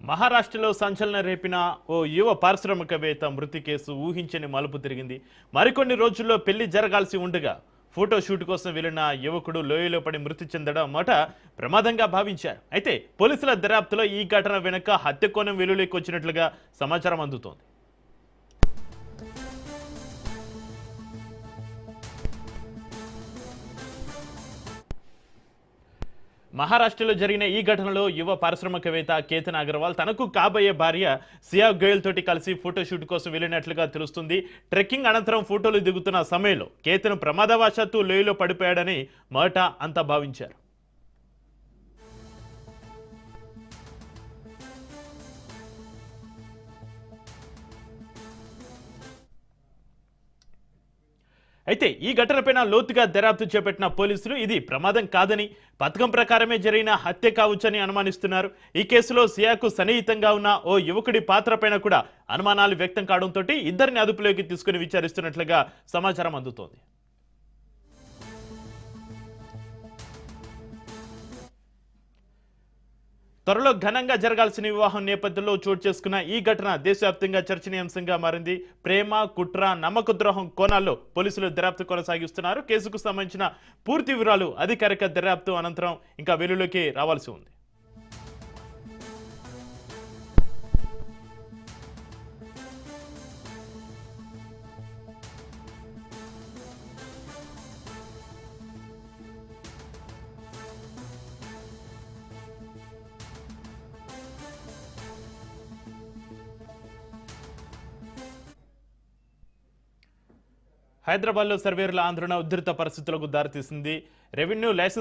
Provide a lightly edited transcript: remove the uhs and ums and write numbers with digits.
మహారాష్ట్రలో సంచలనం రేపిన ఓ యువ పారిశ్రామికవేత్త మృతి కేసు ఊహించని మలుపు తిరిగింది. మరికొన్ని రోజుల్లో పెళ్లి జరగాల్సి ఉండగా ఫోటో షూట్ కోసం వెళ్లిన యువకుడు లోయలో పడి మృతి చెందడం మాట ప్రమాదంగా భావించారు. అయితే పోలీసుల దర్యాప్తులో ఈ ఘటన వెనుక హత్య కోణం వెలుగులోకి వచ్చినట్లుగా సమాచారం అందుతోంది. మహారాష్ట్రలో జరిగిన ఈ ఘటనలో యువ పారిశ్రామికవేత్త కేతన్ అగర్వాల్ తనకు కాబోయే భార్య సియా గోయల్ తోటి కలిసి ఫోటోషూట్ కోసం వెళ్ళినట్లుగా తెలుస్తుంది. ట్రెక్కింగ్ అనంతరం ఫోటోలు దిగుతున్న సమయంలో కేతన్ ప్రమాదవశాత్తు లోయలో పడిపోయాడని మొదట అంతా భావించారు. అయితే ఈ ఘటనపైన లోతుగా దర్యాప్తు చేపట్టిన పోలీసులు ఇది ప్రమాదం కాదని, పథకం ప్రకారమే జరిగిన హత్య కావచ్చని అనుమానిస్తున్నారు. ఈ కేసులో సియాకు సన్నిహితంగా ఉన్న ఓ యువకుడి పాత్రపైన కూడా అనుమానాలు వ్యక్తం కావడంతో ఇద్దరిని అదుపులోకి తీసుకుని విచారిస్తున్నట్లుగా సమాచారం అందుతోంది. త్వరలో ఘనంగా జరగాల్సిన వివాహం నేపథ్యంలో చోటు చేసుకున్న ఈ ఘటన దేశవ్యాప్తంగా చర్చనీయాంశంగా మారింది. ప్రేమ, కుట్ర, నమ్మక ద్రోహం కోణాల్లో పోలీసులు దర్యాప్తు కొనసాగిస్తున్నారు. కేసుకు సంబంధించిన పూర్తి వివరాలు అధికారిక దర్యాప్తు అనంతరం ఇంకా వెలుగులోకి రావాల్సి ఉంది. హైదరాబాద్లో సర్వేర్ల ఆందోళన ఉధృత పరిస్థితులకు దారితీసింది. Revenue licence